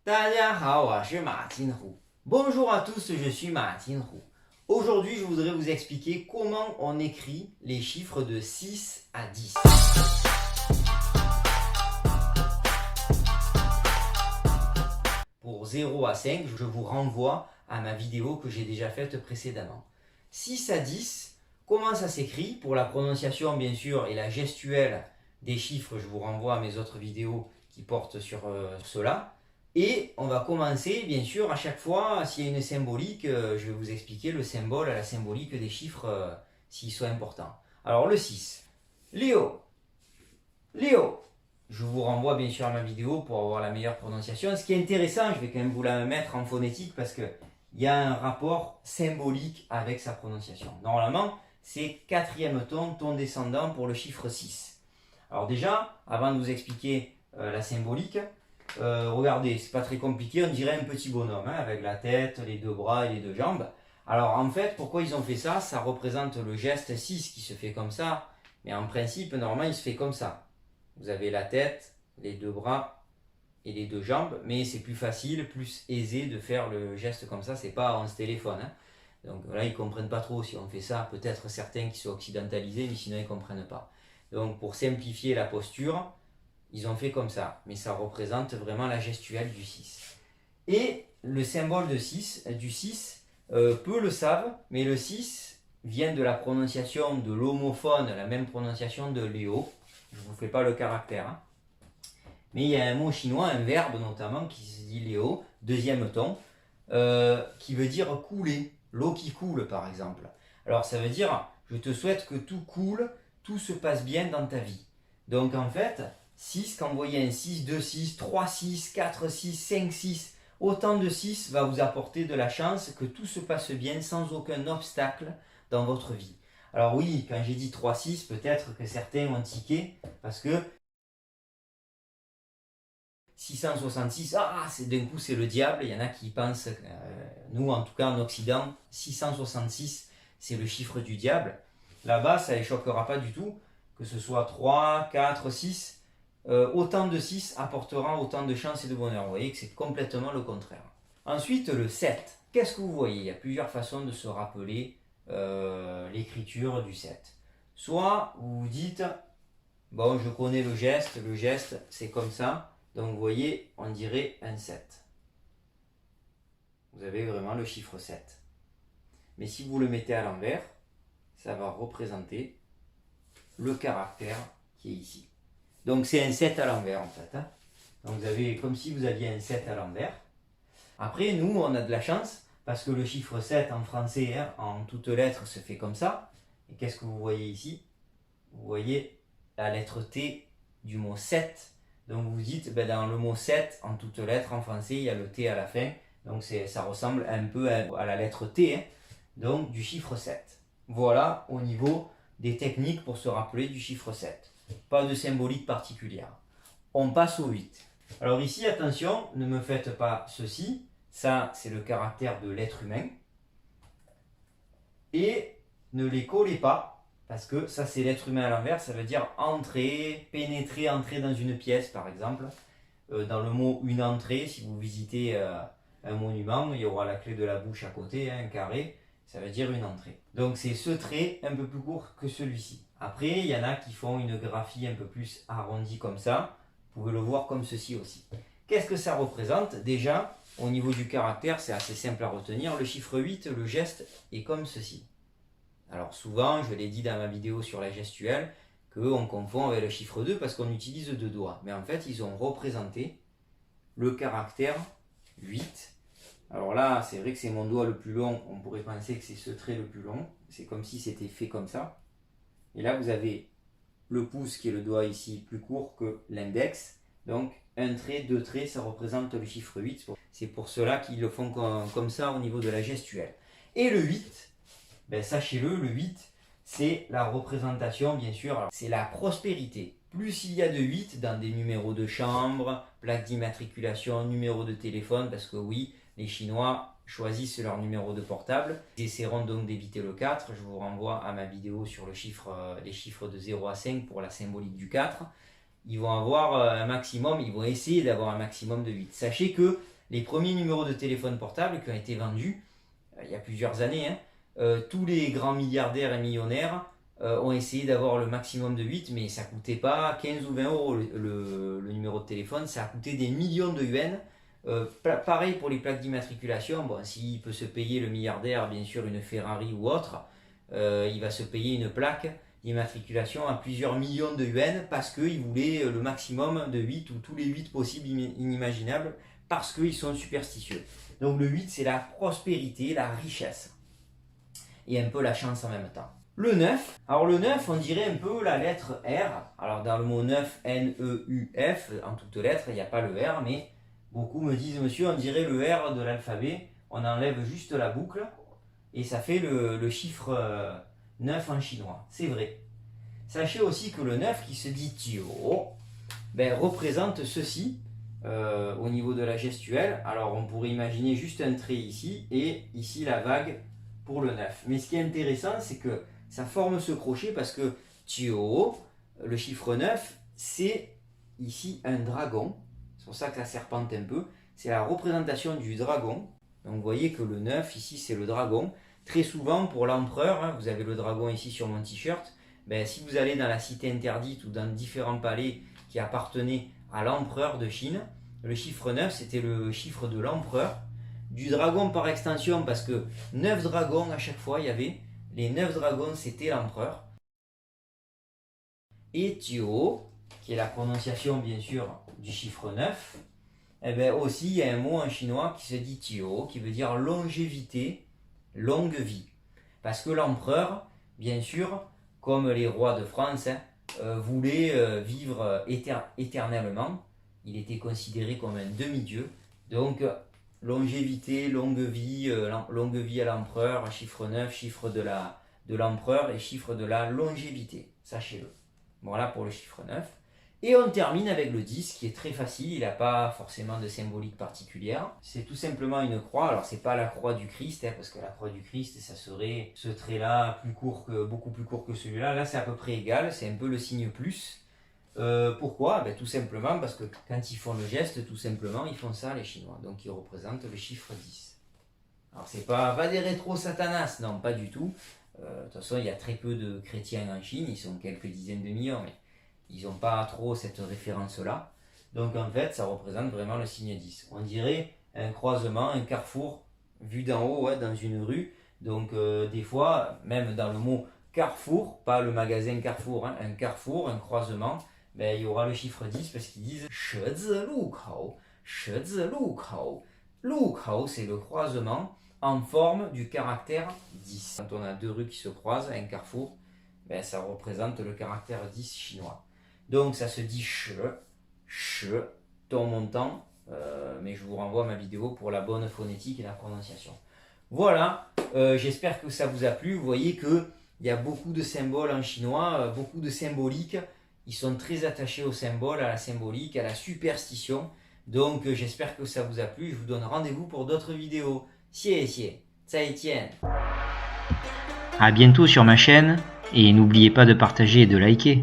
大家好，我是马金虎。Bonjour à tous, je suis Martin Roux. Aujourd'hui, je voudrais vous expliquer comment on écrit les chiffres de 6 à 10. Pour 0 à 5, je vous renvoie à ma vidéo que j'ai déjà faite précédemment. 6 à 10, comment ça s'écrit? Pour la prononciation, bien sûr, et la gestuelle des chiffres, je vous renvoie à mes autres vidéos qui portent sur cela. Et on va commencer, bien sûr, à chaque fois, s'il y a une symbolique, je vais vous expliquer le symbole, la symbolique des chiffres, s'ils sont importants. Alors, le 6. Léo. Léo. Je vous renvoie, bien sûr, à ma vidéo pour avoir la meilleure prononciation. Ce qui est intéressant, je vais quand même vous la mettre en phonétique parce qu'il y a un rapport symbolique avec sa prononciation. Normalement, c'est quatrième ton, ton descendant pour le chiffre 6. Alors déjà, avant de vous expliquer la symbolique, regardez, c'est pas très compliqué, on dirait un petit bonhomme, hein, avec la tête, les deux bras et les deux jambes. Alors en fait, pourquoi ils ont fait ça? Ça représente le geste 6 qui se fait comme ça, mais en principe, normalement, il se fait comme ça. Vous avez la tête, les deux bras et les deux jambes, mais c'est plus facile, plus aisé de faire le geste comme ça, c'est pas on se téléphone. Hein. Donc là, ils comprennent pas trop si on fait ça, peut-être certains qui sont occidentalisés, mais sinon ils comprennent pas. Donc pour simplifier la posture, ils ont fait comme ça, mais ça représente vraiment la gestuelle du 6. Et le symbole du 6, peu le savent, mais le 6 vient de la prononciation de l'homophone, la même prononciation de Léo. Je ne vous fais pas le caractère. Hein. Mais il y a un mot chinois, un verbe notamment, qui se dit Léo, deuxième ton, qui veut dire couler, l'eau qui coule par exemple. Alors ça veut dire, je te souhaite que tout coule, tout se passe bien dans ta vie. Donc en fait, 6, quand vous voyez un 6, 2, 6, 3, 6, 4, 6, 5, 6, autant de 6 va vous apporter de la chance que tout se passe bien sans aucun obstacle dans votre vie. Alors oui, quand j'ai dit 3, 6, peut-être que certains ont tiqué parce que 666, d'un coup c'est le diable, il y en a qui pensent, nous en tout cas en Occident, 666 c'est le chiffre du diable. Là-bas ça ne les choquera pas du tout, que ce soit 3, 4, 6. Autant de 6 apportera autant de chance et de bonheur. Vous voyez que c'est complètement le contraire. Ensuite, le 7. Qu'est-ce que vous voyez? Il y a plusieurs façons de se rappeler l'écriture du 7. Soit vous vous dites, bon, je connais le geste c'est comme ça. Donc vous voyez, on dirait un 7. Vous avez vraiment le chiffre 7. Mais si vous le mettez à l'envers, ça va représenter le caractère qui est ici. Donc c'est un 7 à l'envers en fait. Hein. Donc vous avez comme si vous aviez un 7 à l'envers. Après, nous, on a de la chance parce que le chiffre 7 en français, hein, en toutes lettres, se fait comme ça. Et qu'est-ce que vous voyez ici? Vous voyez la lettre T du mot 7. Donc vous dites, dans le mot 7, en toutes lettres, en français, il y a le T à la fin. Donc ça ressemble un peu à la lettre T, hein, donc du chiffre 7. Voilà au niveau des techniques pour se rappeler du chiffre 7. Pas de symbolique particulière. On passe au 8. Alors ici, attention, ne me faites pas ceci. Ça, c'est le caractère de l'être humain. Et ne les collez pas, parce que ça, c'est l'être humain à l'envers. Ça veut dire entrer, pénétrer, entrer dans une pièce, par exemple. Dans le mot une entrée, si vous visitez un monument, il y aura la clé de la bouche à côté, hein, un carré. Ça veut dire une entrée. Donc c'est ce trait un peu plus court que celui-ci. Après, il y en a qui font une graphie un peu plus arrondie comme ça. Vous pouvez le voir comme ceci aussi. Qu'est-ce que ça représente? Déjà, au niveau du caractère, c'est assez simple à retenir. Le chiffre 8, le geste est comme ceci. Alors souvent, je l'ai dit dans ma vidéo sur la gestuelle, qu'on confond avec le chiffre 2 parce qu'on utilise deux doigts. Mais en fait, ils ont représenté le caractère 8. Alors là, c'est vrai que c'est mon doigt le plus long. On pourrait penser que c'est ce trait le plus long. C'est comme si c'était fait comme ça. Et là, vous avez le pouce qui est le doigt ici plus court que l'index. Donc, un trait, deux traits, ça représente le chiffre 8. C'est pour cela qu'ils le font comme ça au niveau de la gestuelle. Et le 8, sachez-le, le 8, c'est la représentation, bien sûr, c'est la prospérité. Plus il y a de 8 dans des numéros de chambre, plaque d'immatriculation, numéro de téléphone, parce que oui, les Chinois choisissent leur numéro de portable. Ils essaieront donc d'éviter le 4. Je vous renvoie à ma vidéo sur les chiffres de 0 à 5 pour la symbolique du 4. Ils vont avoir un maximum, ils vont essayer d'avoir un maximum de 8. Sachez que les premiers numéros de téléphone portable qui ont été vendus il y a plusieurs années, tous les grands milliardaires et millionnaires ont essayé d'avoir le maximum de 8, mais ça coûtait pas 15 ou 20 euros le numéro de téléphone, ça a coûté des millions de yuans. Pareil pour les plaques d'immatriculation, bon, s'il peut se payer le milliardaire, bien sûr, une Ferrari ou autre, il va se payer une plaque d'immatriculation à plusieurs millions de yuans parce qu'il voulait le maximum de 8 ou tous les 8 possibles inimaginables parce qu'ils sont superstitieux. Donc le 8, c'est la prospérité, la richesse et un peu la chance en même temps. Le 9, alors le 9, on dirait un peu la lettre R. Alors dans le mot 9, N-E-U-F, en toutes lettres, il n'y a pas le R, mais beaucoup me disent, monsieur, on dirait le R de l'alphabet. On enlève juste la boucle et ça fait le chiffre 9 en chinois. C'est vrai. Sachez aussi que le 9 qui se dit Tio, représente ceci au niveau de la gestuelle. Alors on pourrait imaginer juste un trait ici et ici la vague pour le 9. Mais ce qui est intéressant, c'est que ça forme ce crochet parce que Tio, le chiffre 9, c'est ici un dragon. C'est pour ça que ça serpente un peu. C'est la représentation du dragon. Donc vous voyez que le 9 ici c'est le dragon. Très souvent pour l'empereur, vous avez le dragon ici sur mon t-shirt, si vous allez dans la cité interdite ou dans différents palais qui appartenaient à l'empereur de Chine, le chiffre 9 c'était le chiffre de l'empereur, du dragon par extension parce que 9 dragons à chaque fois il y avait, les 9 dragons c'était l'empereur. Et Tio, qui est la prononciation bien sûr du chiffre 9, aussi il y a un mot en chinois qui se dit Tio, qui veut dire longévité, longue vie. Parce que l'empereur, bien sûr, comme les rois de France, voulait vivre éternellement. Il était considéré comme un demi-dieu. Donc, longévité, longue vie à l'empereur, chiffre 9, chiffre de l'empereur et chiffre de la longévité. Sachez-le. Voilà pour le chiffre 9. Et on termine avec le 10 qui est très facile, il n'a pas forcément de symbolique particulière. C'est tout simplement une croix, alors c'est pas la croix du Christ, parce que la croix du Christ, ça serait ce trait-là beaucoup plus court que celui-là. Là c'est à peu près égal, c'est un peu le signe plus. Pourquoi ? Tout simplement parce que quand ils font le geste, tout simplement, ils font ça les Chinois. Donc ils représentent le chiffre 10. Alors c'est pas des rétro-satanas, non, pas du tout. De toute façon, il y a très peu de chrétiens en Chine, ils sont quelques dizaines de millions, mais ils n'ont pas trop cette référence-là. Donc en fait, ça représente vraiment le signe 10. On dirait un croisement, un carrefour, vu d'en haut, dans une rue. Donc des fois, même dans le mot carrefour, pas le magasin Carrefour, un carrefour, un croisement, il y aura le chiffre 10 parce qu'ils disent Shezi Lukou, Shezi Lukou. Lukou, c'est le croisement en forme du caractère 10. Quand on a deux rues qui se croisent, un carrefour, ça représente le caractère 10 chinois. Donc ça se dit ton montant, mais je vous renvoie à ma vidéo pour la bonne phonétique et la prononciation. Voilà, j'espère que ça vous a plu. Vous voyez qu'il y a beaucoup de symboles en chinois, beaucoup de symboliques. Ils sont très attachés aux symboles, à la symbolique, à la superstition. Donc j'espère que ça vous a plu. Je vous donne rendez-vous pour d'autres vidéos. 谢谢，再见. À bientôt sur ma chaîne et n'oubliez pas de partager et de liker.